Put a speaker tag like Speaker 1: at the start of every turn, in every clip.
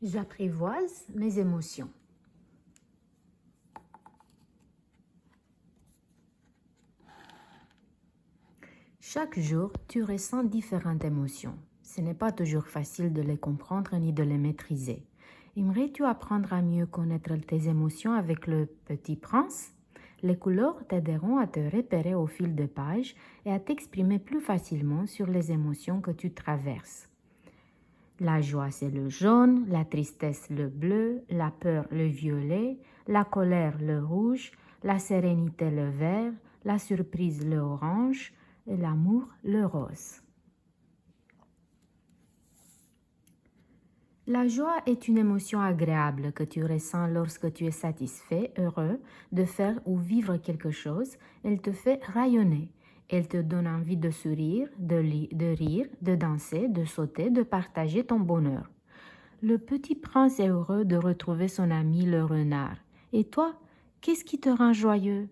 Speaker 1: J'apprivoise mes émotions. Chaque jour, tu ressens différentes émotions. Ce n'est pas toujours facile de les comprendre ni de les maîtriser. Aimerais-tu apprendre à mieux connaître tes émotions avec le Petit Prince? Les couleurs t'aideront à te repérer au fil des pages et à t'exprimer plus facilement sur les émotions que tu traverses. La joie, c'est le jaune, la tristesse, le bleu, la peur, le violet, la colère, le rouge, la sérénité, le vert, la surprise, le orange et l'amour, le rose. La joie est une émotion agréable que tu ressens lorsque tu es satisfait, heureux de faire ou vivre quelque chose. Elle te fait rayonner. Elle te donne envie de sourire, de rire, de danser, de sauter, de partager ton bonheur. Le petit prince est heureux de retrouver son ami le renard. Et toi, qu'est-ce qui te rend joyeux?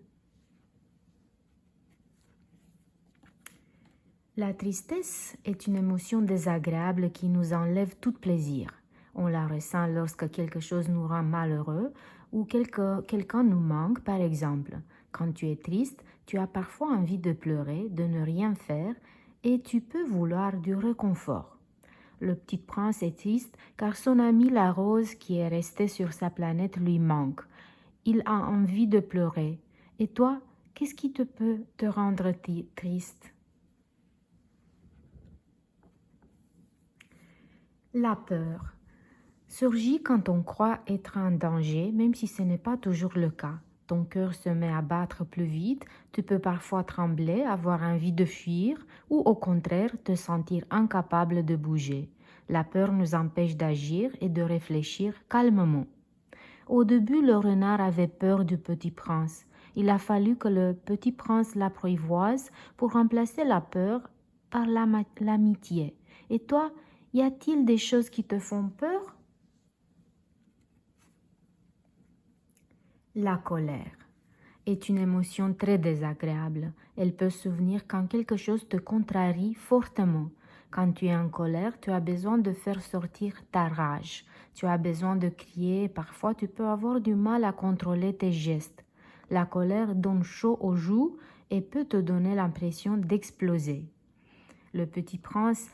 Speaker 1: La tristesse est une émotion désagréable qui nous enlève tout plaisir. On la ressent lorsque quelque chose nous rend malheureux ou quelqu'un nous manque, par exemple. Quand tu es triste, tu as parfois envie de pleurer, de ne rien faire et tu peux vouloir du réconfort. Le petit prince est triste car son ami la rose qui est restée sur sa planète lui manque. Il a envie de pleurer. Et toi, qu'est-ce qui peut te rendre triste? La peur surgit quand on croit être en danger, même si ce n'est pas toujours le cas. Ton cœur se met à battre plus vite, tu peux parfois trembler, avoir envie de fuir ou au contraire te sentir incapable de bouger. La peur nous empêche d'agir et de réfléchir calmement. Au début, le renard avait peur du petit prince. Il a fallu que le petit prince l'apprivoise pour remplacer la peur par l'amitié. Et toi, y a-t-il des choses qui te font peur? La colère est une émotion très désagréable. Elle peut survenir quand quelque chose te contrarie fortement. Quand tu es en colère, tu as besoin de faire sortir ta rage. Tu as besoin de crier. Parfois, tu peux avoir du mal à contrôler tes gestes. La colère donne chaud aux joues et peut te donner l'impression d'exploser. Le petit prince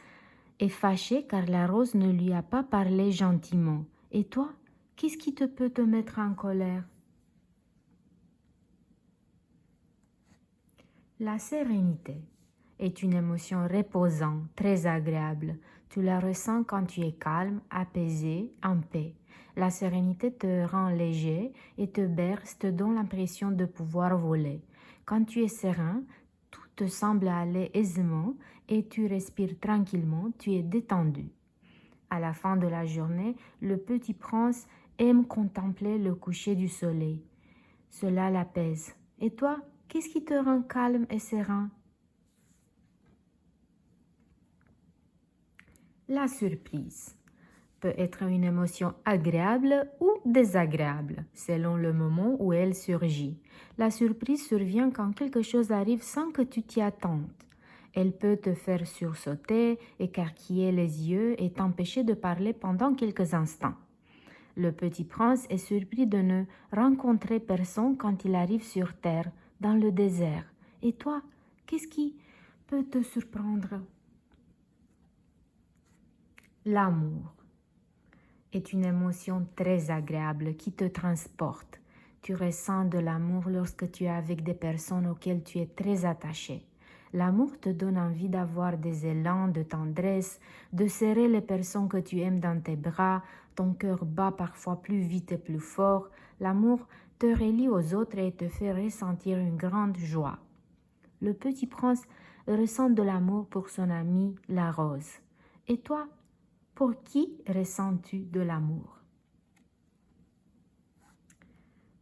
Speaker 1: est fâché car la rose ne lui a pas parlé gentiment. Et toi, qu'est-ce qui peut te mettre en colère? La sérénité est une émotion reposante, très agréable. Tu la ressens quand tu es calme, apaisé, en paix. La sérénité te rend léger et te berce, te donne l'impression de pouvoir voler. Quand tu es serein, tout te semble aller aisément et tu respires tranquillement, tu es détendu. À la fin de la journée, le petit prince aime contempler le coucher du soleil. Cela l'apaise. Et toi, qu'est-ce qui te rend calme et serein? La surprise peut être une émotion agréable ou désagréable, selon le moment où elle surgit. La surprise survient quand quelque chose arrive sans que tu t'y attendes. Elle peut te faire sursauter, écarquiller les yeux et t'empêcher de parler pendant quelques instants. Le petit prince est surpris de ne rencontrer personne quand il arrive sur terre, dans le désert. Et toi, qu'est-ce qui peut te surprendre? L'amour est une émotion très agréable qui te transporte. Tu ressens de l'amour lorsque tu es avec des personnes auxquelles tu es très attaché. L'amour te donne envie d'avoir des élans de tendresse, de serrer les personnes que tu aimes dans tes bras, ton cœur bat parfois plus vite et plus fort. L'amour te relie aux autres et te fait ressentir une grande joie. Le petit prince ressent de l'amour pour son amie la rose. Et toi, pour qui ressens-tu de l'amour?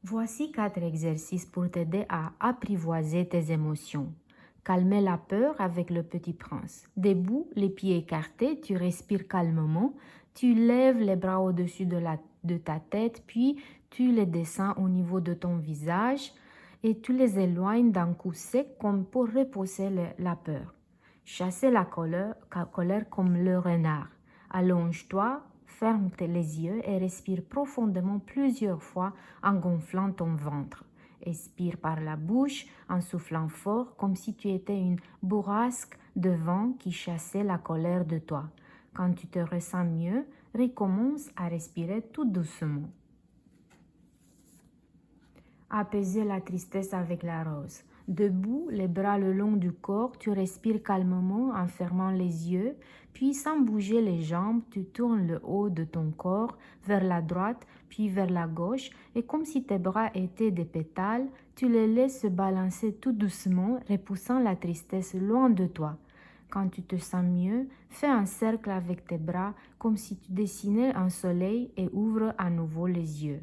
Speaker 1: Voici 4 exercices pour t'aider à apprivoiser tes émotions. Calmer la peur avec le petit prince. Debout, les pieds écartés, tu respires calmement, tu lèves les bras au-dessus de ta tête, puis tu les descends au niveau de ton visage et tu les éloignes d'un coup sec comme pour repousser la peur. Chasser la colère comme le renard. Allonge-toi, ferme les yeux et respire profondément plusieurs fois en gonflant ton ventre. Expire par la bouche en soufflant fort comme si tu étais une bourrasque de vent qui chassait la colère de toi. Quand tu te ressens mieux, recommence à respirer tout doucement. Apaiser la tristesse avec la rose. Debout, les bras le long du corps, tu respires calmement en fermant les yeux, puis sans bouger les jambes, tu tournes le haut de ton corps vers la droite, puis vers la gauche, et comme si tes bras étaient des pétales, tu les laisses se balancer tout doucement, repoussant la tristesse loin de toi. Quand tu te sens mieux, fais un cercle avec tes bras comme si tu dessinais un soleil et ouvre à nouveau les yeux.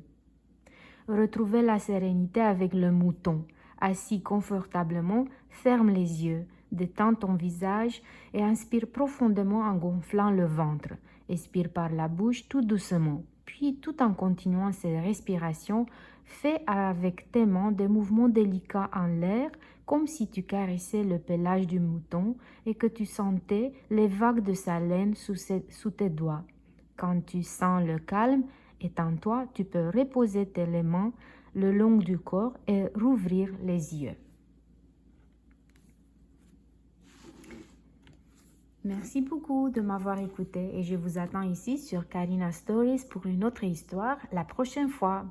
Speaker 1: Retrouvez la sérénité avec le mouton. Assis confortablement, ferme les yeux, détends ton visage et inspire profondément en gonflant le ventre. Expire par la bouche tout doucement. Puis, tout en continuant ces respirations, fais avec tes mains des mouvements délicats en l'air, comme si tu caressais le pelage du mouton et que tu sentais les vagues de sa laine sous tes doigts. Quand tu sens le calme, étends-toi, tu peux reposer tes mains le long du corps et rouvrir les yeux. Merci beaucoup de m'avoir écouté et je vous attends ici sur Karina Stories pour une autre histoire la prochaine fois.